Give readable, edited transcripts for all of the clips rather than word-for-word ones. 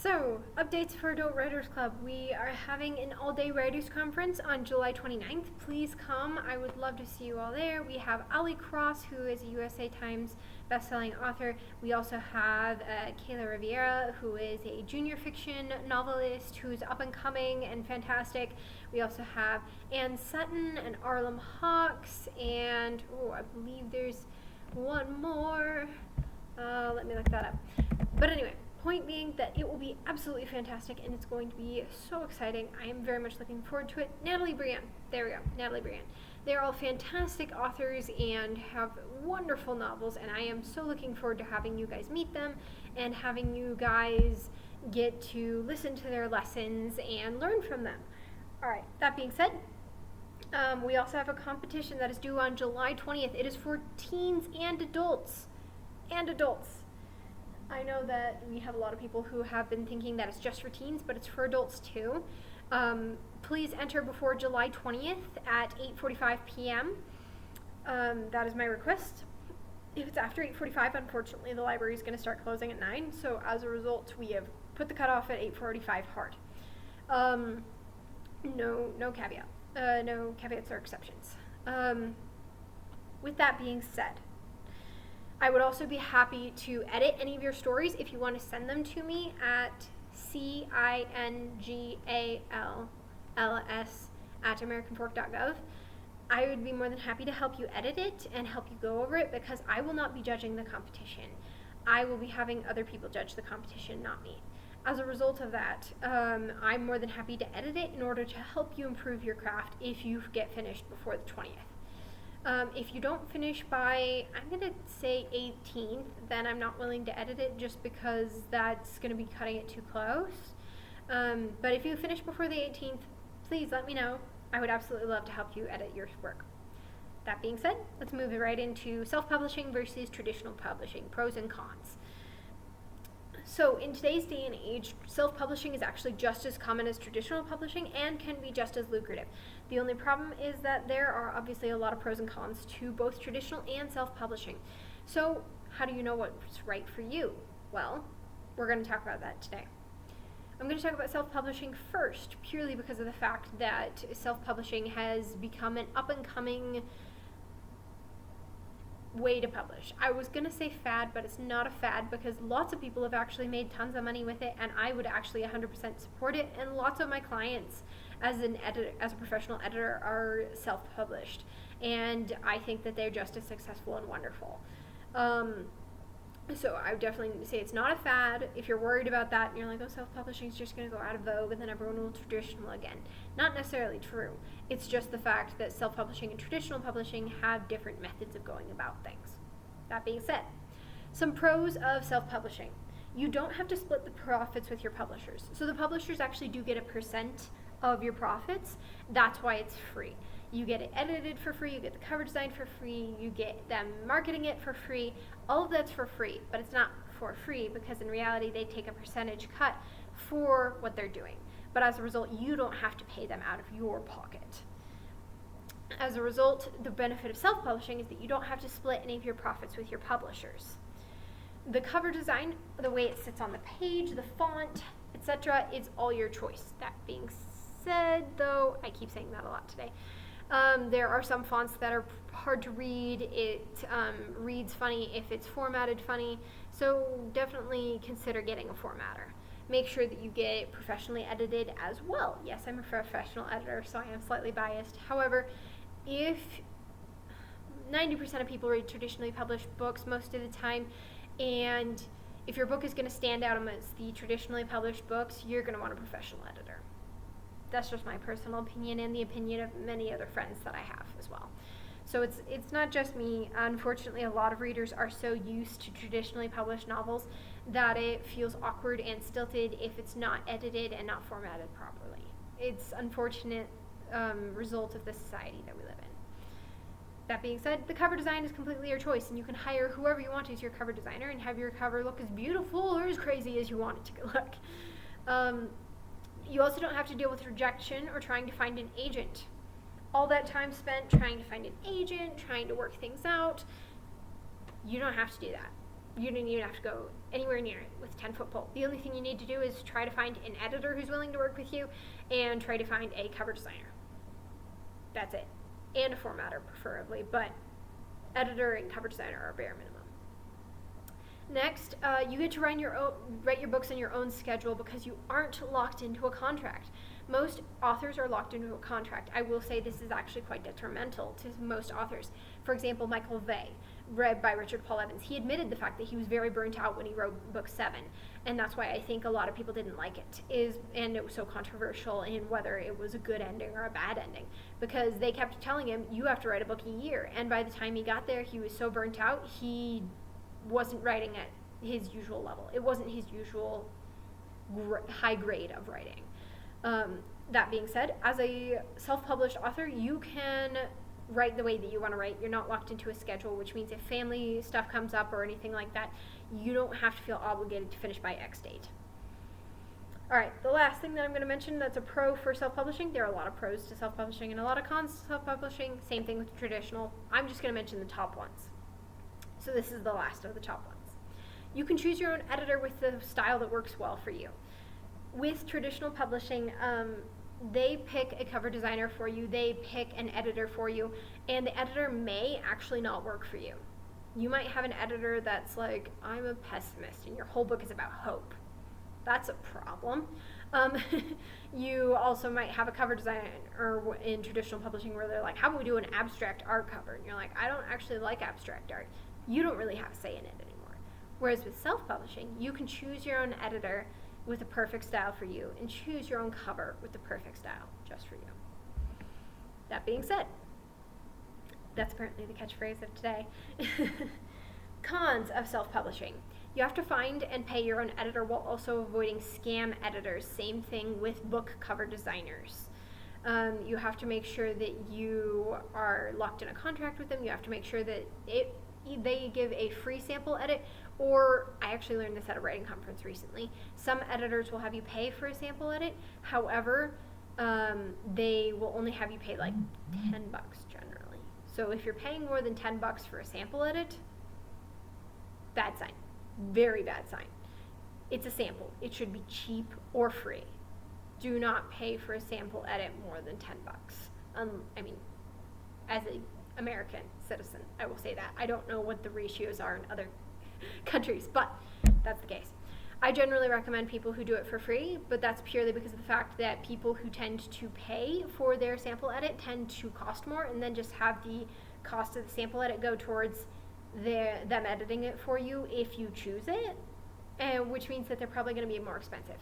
So, updates for Adult Writers Club. We are having an all-day writers conference on July 29th. Please come. I would love to see you all there. We have Ali Cross, who is a USA Times bestselling author. We also have Kayla Riviera, who is a junior fiction novelist who's up and coming and fantastic. We also have Anne Sutton and Arlem Hawks, and I believe there's one more. Let me look that up. But anyway, point being that it will be absolutely fantastic and it's going to be so exciting. I am very much looking forward to it. Natalie Brienne. There we go. Natalie Brienne. They're all fantastic authors and have wonderful novels, and I am so looking forward to having you guys meet them and having you guys get to listen to their lessons and learn from them. Alright, that being said, we also have a competition that is due on July 20th. It is for teens and adults. I know that we have a lot of people who have been thinking that it's just for teens, but it's for adults too. Please enter before July 20th at 8:45 p.m. That is my request. If it's after 8:45, unfortunately, the library is going to start closing at 9, so as a result, we have put the cutoff at 8:45 hard. No caveat. No caveats or exceptions. With that being said, I would also be happy to edit any of your stories if you want to send them to me at cingalls@americanfork.gov. I would be more than happy to help you edit it and help you go over it, because I will not be judging the competition. I will be having other people judge the competition, not me. As a result of that, I'm more than happy to edit it in order to help you improve your craft if you get finished before the 20th. If you don't finish by, I'm going to say 18th, then I'm not willing to edit it just because that's going to be cutting it too close. But if you finish before the 18th, please let me know. I would absolutely love to help you edit your work. That being said, let's move right into self-publishing versus traditional publishing, pros and cons. So in today's day and age, self-publishing is actually just as common as traditional publishing and can be just as lucrative. The only problem is that there are obviously a lot of pros and cons to both traditional and self-publishing. So how do you know what's right for you? Well, we're going to talk about that today. I'm going to talk about self-publishing first, purely because of the fact that self-publishing has become an up-and-coming way to publish. I was going to say fad, but it's not a fad, because lots of people have actually made tons of money with it, and I would actually 100% support it, and lots of my clients as a professional editor are self-published, and I think that they're just as successful and wonderful. So I would definitely say it's not a fad. If you're worried about that and you're like, oh, self-publishing is just going to go out of vogue and then everyone will traditional again. Not necessarily true. It's just the fact that self-publishing and traditional publishing have different methods of going about things. That being said, some pros of self-publishing. You don't have to split the profits with your publishers. So the publishers actually do get a percent of your profits. That's why it's free. You get it edited for free, you get the cover design for free, you get them marketing it for free. All of that's for free, but it's not for free because in reality they take a percentage cut for what they're doing. But as a result, you don't have to pay them out of your pocket. As a result, the benefit of self-publishing is that you don't have to split any of your profits with your publishers. The cover design, the way it sits on the page, the font, etc., is all your choice. That being said, though, I keep saying that a lot today. There are some fonts that are hard to read. It reads funny if it's formatted funny, so definitely consider getting a formatter. Make sure that you get it professionally edited as well. Yes, I'm a professional editor, so I am slightly biased. However, if 90% of people read traditionally published books most of the time, and if your book is going to stand out amongst the traditionally published books, you're going to want a professional editor. That's just my personal opinion and the opinion of many other friends that I have as well. So it's not just me. Unfortunately, a lot of readers are so used to traditionally published novels that it feels awkward and stilted if it's not edited and not formatted properly. It's unfortunate result of the society that we live in. That being said, the cover design is completely your choice, and you can hire whoever you want as your cover designer and have your cover look as beautiful or as crazy as you want it to look. You also don't have to deal with rejection or trying to find an agent. All that time spent trying to find an agent, trying to work things out, you don't have to do that. You didn't even have to go anywhere near it with a 10-foot pole. The only thing you need to do is try to find an editor who's willing to work with you and try to find a cover designer. That's it. And a formatter, preferably, but editor and cover designer are bare minimum. Next, you get to write your books on your own schedule because you aren't locked into a contract. Most authors are locked into a contract. I will say this is actually quite detrimental to most authors. For example, Michael Vey, read by Richard Paul Evans, he admitted the fact that he was very burnt out when he wrote book 7, and that's why I think a lot of people didn't like it, and it was so controversial in whether it was a good ending or a bad ending, because they kept telling him, you have to write a book a year, and by the time he got there, he was so burnt out, he wasn't writing at his usual level. It wasn't his usual high grade of writing. That being said, as a self-published author, you can write the way that you want to write. You're not locked into a schedule, which means if family stuff comes up or anything like that, you don't have to feel obligated to finish by X date. Alright, the last thing that I'm going to mention that's a pro for self-publishing, there are a lot of pros to self-publishing and a lot of cons to self-publishing, same thing with traditional. I'm just going to mention the top ones. So this is the last of the top ones. You can choose your own editor with the style that works well for you. With traditional publishing, they pick a cover designer for you, they pick an editor for you, and the editor may actually not work for you. You might have an editor that's like, I'm a pessimist, and your whole book is about hope. That's a problem. You also might have a cover designer in traditional publishing where they're like, how about we do an abstract art cover? And you're like, I don't actually like abstract art. You don't really have a say in it anymore. Whereas with self-publishing, you can choose your own editor with a perfect style for you and choose your own cover with the perfect style just for you. That being said, that's apparently the catchphrase of today. Cons of self-publishing. You have to find and pay your own editor while also avoiding scam editors. Same thing with book cover designers. You have to make sure that you are locked in a contract with them. You have to make sure that they give a free sample edit, or I actually learned this at a writing conference recently. Some editors will have you pay for a sample edit. However, they will only have you pay like $10 generally. So if you're paying more than $10 for a sample edit, bad sign. Very bad sign. It's a sample. It should be cheap or free. Do not pay for a sample edit more than $10. I mean, as an American citizen, I will say that. I don't know what the ratios are in other countries, but that's the case. I generally recommend people who do it for free, but that's purely because of the fact that people who tend to pay for their sample edit tend to cost more, and then just have the cost of the sample edit go towards them editing it for you if you choose it, which means that they're probably going to be more expensive.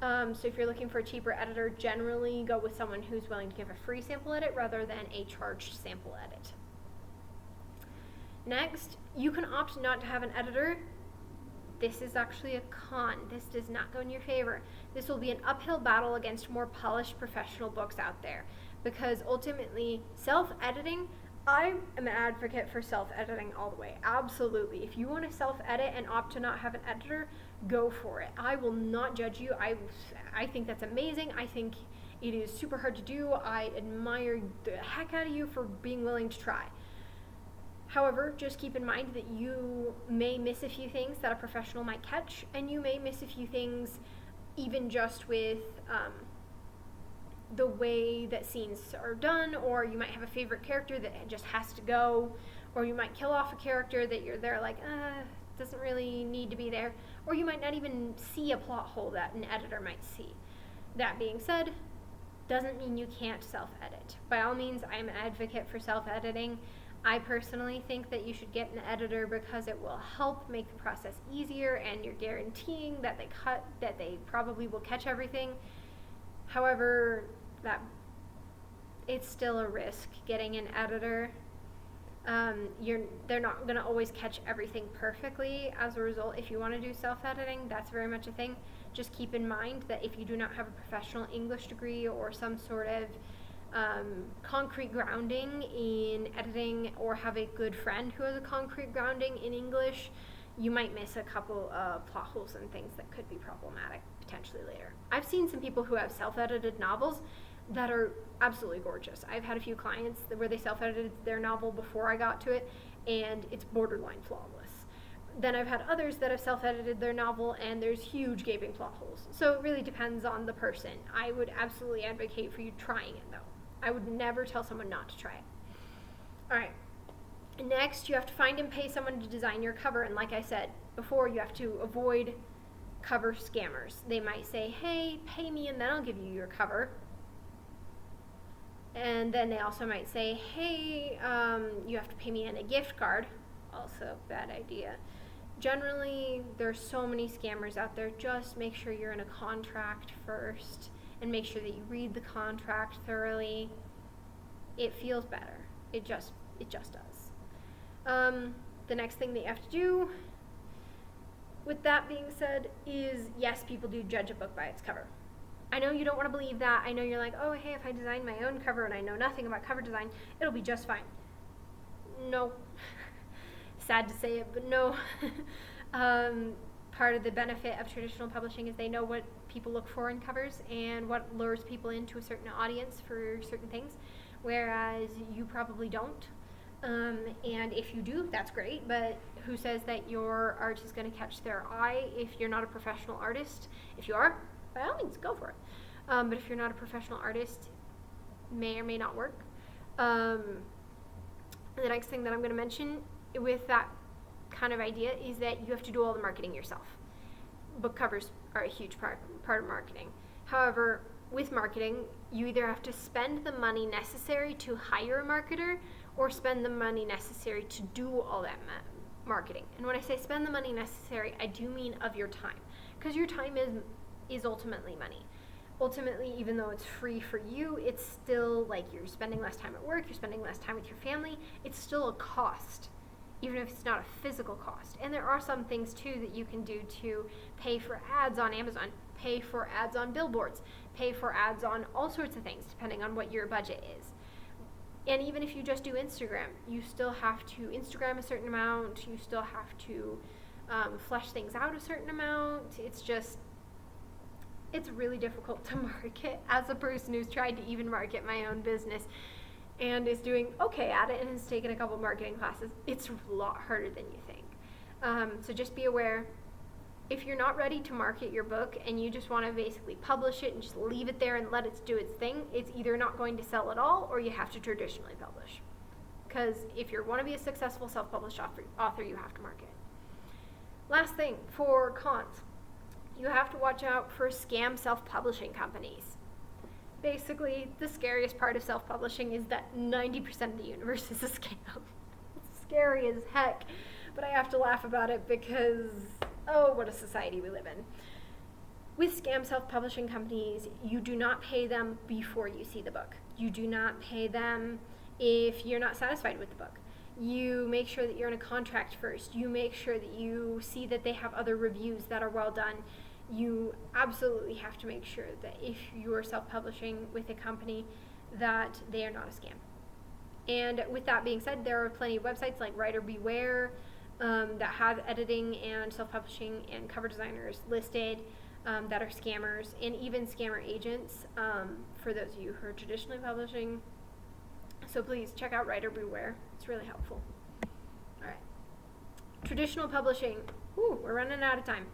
So if you're looking for a cheaper editor, generally go with someone who's willing to give a free sample edit rather than a charged sample edit. Next, you can opt not to have an editor. This is actually a con. This does not go in your favor. This will be an uphill battle against more polished professional books out there, because ultimately self-editing, I am an advocate for self-editing all the way. Absolutely. If you want to self-edit and opt to not have an editor, go for it. I will not judge you. I think that's amazing. I think it is super hard to do. I admire the heck out of you for being willing to try. However, just keep in mind that you may miss a few things that a professional might catch, and you may miss a few things even just with the way that scenes are done, or you might have a favorite character that just has to go, or you might kill off a character that you're there like, doesn't really need to be there, or you might not even see a plot hole that an editor might see. That being said, doesn't mean you can't self-edit. By all means, I'm an advocate for self-editing. I personally think that you should get an editor because it will help make the process easier, and you're guaranteeing that they probably will catch everything. However, it's still a risk getting an editor. They're not going to always catch everything perfectly. As a result, if you want to do self-editing, that's very much a thing. Just keep in mind that if you do not have a professional English degree or some sort of concrete grounding in editing, or have a good friend who has a concrete grounding in English, you might miss a couple of plot holes and things that could be problematic potentially later. I've seen some people who have self-edited novels that are absolutely gorgeous. I've had a few clients where they self-edited their novel before I got to it, and it's borderline flawless. Then I've had others that have self-edited their novel and there's huge gaping plot holes. So it really depends on the person. I would absolutely advocate for you trying it though. I would never tell someone not to try it. Alright, next you have to find and pay someone to design your cover, and like I said before, you have to avoid cover scammers. They might say, hey, pay me and then I'll give you your cover. And then they also might say, hey, you have to pay me in a gift card. Also, bad idea. Generally, there's so many scammers out there. Just make sure you're in a contract first and make sure that you read the contract thoroughly. It feels better. It just does. The next thing that you have to do, with that being said, is yes, people do judge a book by its cover. I know you don't want to believe that. I know you're like, oh, hey, if I design my own cover and I know nothing about cover design, it'll be just fine. No. Sad to say it, but no. Part of the benefit of traditional publishing is they know what people look for in covers and what lures people into a certain audience for certain things, whereas you probably don't. And if you do, that's great, but who says that your art is going to catch their eye if you're not a professional artist? If you are, by all means, go for it. But if you're not a professional artist, may or may not work. The next thing that I'm going to mention with that kind of idea is that you have to do all the marketing yourself. Book covers are a huge part of marketing. However, with marketing, you either have to spend the money necessary to hire a marketer or spend the money necessary to do all that marketing. And when I say spend the money necessary, I do mean of your time, because your time is ultimately money. Ultimately, even though it's free for you, it's still like you're spending less time at work, you're spending less time with your family. It's still a cost, even if it's not a physical cost. And there are some things too that you can do to pay for ads on Amazon, pay for ads on billboards, pay for ads on all sorts of things depending on what your budget is. And even if you just do Instagram, you still have to Instagram a certain amount, you still have to flesh things out a certain amount. It's really difficult to market as a person who's tried to even market my own business and is doing okay at it and has taken a couple marketing classes. It's a lot harder than you think. So just be aware, if you're not ready to market your book and you just want to basically publish it and just leave it there and let it do its thing, it's either not going to sell at all or you have to traditionally publish. Because if you want to be a successful self-published author, you have to market. Last thing, for cons, you have to watch out for scam self-publishing companies. Basically, the scariest part of self-publishing is that 90% of the universe is a scam. It's scary as heck, but I have to laugh about it because, oh, what a society we live in. With scam self-publishing companies, you do not pay them before you see the book. You do not pay them if you're not satisfied with the book. You make sure that you're in a contract first. You make sure that you see that they have other reviews that are well done. You absolutely have to make sure that if you are self-publishing with a company that they are not a scam. And with that being said, there are plenty of websites like Writer Beware that have editing and self-publishing and cover designers listed that are scammers, and even scammer agents for those of you who are traditionally publishing. So please check out Writer Beware. It's really helpful. All right. Traditional publishing. Ooh, we're running out of time.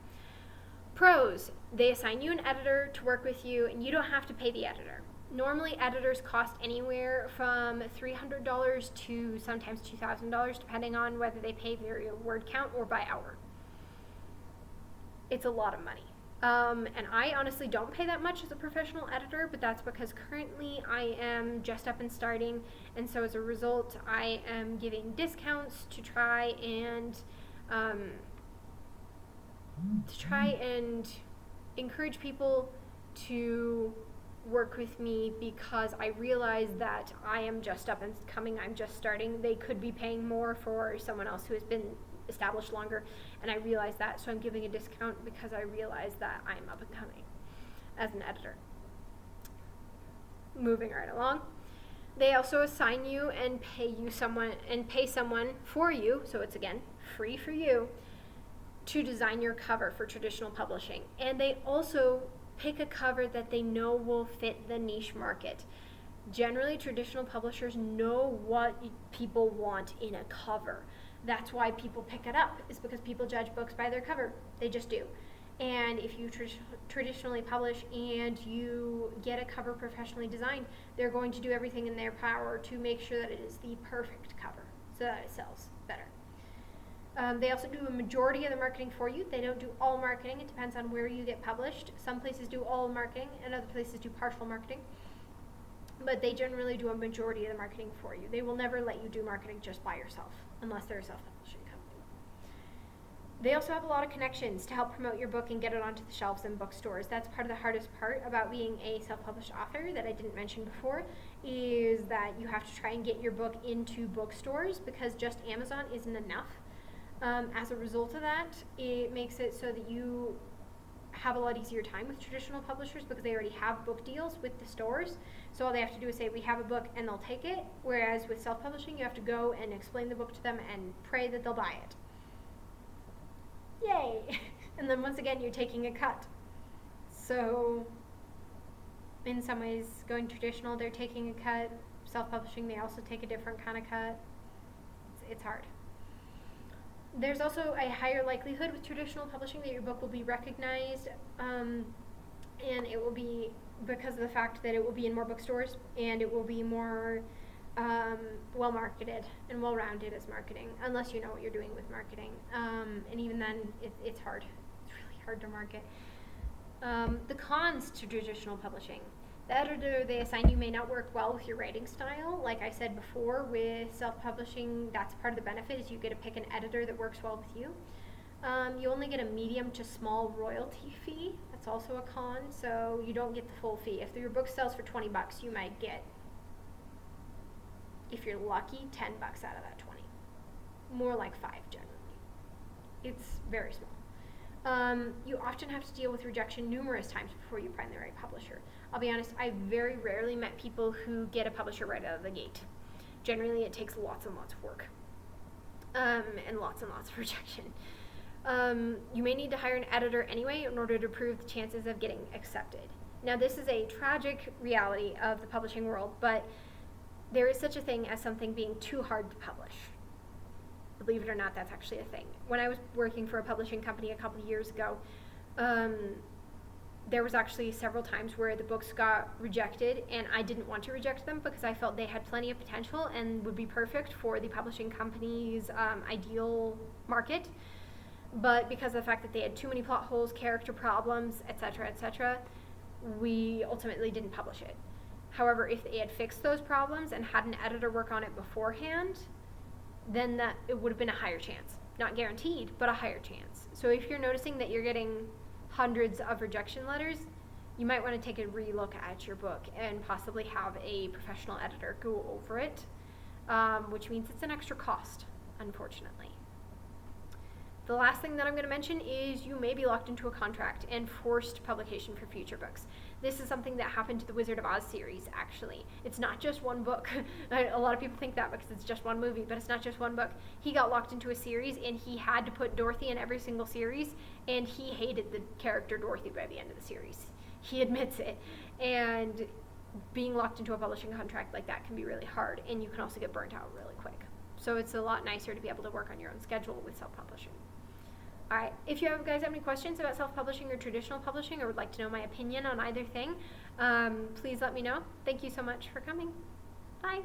Pros, they assign you an editor to work with you, and you don't have to pay the editor. Normally, editors cost anywhere from $300 to sometimes $2,000, depending on whether they pay via word count or by hour. It's a lot of money. And I honestly don't pay that much as a professional editor, but that's because currently I am just up and starting, and so as a result, I am giving discounts to try and encourage people to work with me, because I realize that I am just up and coming, I'm just starting. They could be paying more for someone else who has been established longer, and I realize that, so I'm giving a discount because I realize that I'm up and coming as an editor. Moving right along. They also assign you and pay someone for you, so it's again free for you, to design your cover for traditional publishing. And they also pick a cover that they know will fit the niche market. Generally, traditional publishers know what people want in a cover. That's why people pick it up, is because people judge books by their cover. They just do. And if you traditionally publish and you get a cover professionally designed, they're going to do everything in their power to make sure that it is the perfect cover so that it sells better. They also do a majority of the marketing for you. They don't do all marketing. It depends on where you get published. Some places do all marketing and other places do partial marketing. But they generally do a majority of the marketing for you. They will never let you do marketing just by yourself unless they're a self-publishing company. They also have a lot of connections to help promote your book and get it onto the shelves in bookstores. That's part of the hardest part about being a self-published author that I didn't mention before, is that you have to try and get your book into bookstores because just Amazon isn't enough. As a result of that, it makes it so that you have a lot easier time with traditional publishers because they already have book deals with the stores. So all they have to do is say, we have a book, and they'll take it. Whereas with self-publishing, you have to go and explain the book to them and pray that they'll buy it. Yay! And then once again, you're taking a cut. So in some ways, going traditional, they're taking a cut. Self-publishing, they also take a different kind of cut. It's hard. There's also a higher likelihood with traditional publishing that your book will be recognized, and it will be because of the fact that it will be in more bookstores and it will be more well marketed and well rounded as marketing, unless you know what you're doing with marketing. And even then, it's hard. It's really hard to market. The cons to traditional publishing. The editor they assign you may not work well with your writing style. Like I said before, with self-publishing, that's part of the benefit, is you get to pick an editor that works well with you. You only get a medium to small royalty fee. That's also a con, so you don't get the full fee. If your book sells for $20, you might get, if you're lucky, $10 out of that 20. More like 5 generally. It's very small. You often have to deal with rejection numerous times before you find the right publisher. I'll be honest, I very rarely met people who get a publisher right out of the gate. Generally, it takes lots and lots of work, and lots of rejection. You may need to hire an editor anyway in order to improve the chances of getting accepted. Now, this is a tragic reality of the publishing world, but there is such a thing as something being too hard to publish. Believe it or not, that's actually a thing. When I was working for a publishing company a couple of years ago, there was actually several times where the books got rejected, and I didn't want to reject them because I felt they had plenty of potential and would be perfect for the publishing company's ideal market. But because of the fact that they had too many plot holes, character problems, etc., we ultimately didn't publish it. However, if they had fixed those problems and had an editor work on it beforehand, then it would have been a higher chance. Not guaranteed, but a higher chance. So if you're noticing that you're getting hundreds of rejection letters, you might want to take a relook at your book and possibly have a professional editor go over it, which means it's an extra cost, unfortunately. The last thing that I'm going to mention is you may be locked into a contract and forced publication for future books. This is something that happened to the Wizard of Oz series, actually. It's not just one book. A lot of people think that because it's just one movie, but it's not just one book. He got locked into a series, and he had to put Dorothy in every single series, and he hated the character Dorothy by the end of the series. He admits it. And being locked into a publishing contract like that can be really hard, and you can also get burnt out really quick. So it's a lot nicer to be able to work on your own schedule with self-publishing. Alright, if you guys have any questions about self-publishing or traditional publishing, or would like to know my opinion on either thing, please let me know. Thank you so much for coming. Bye.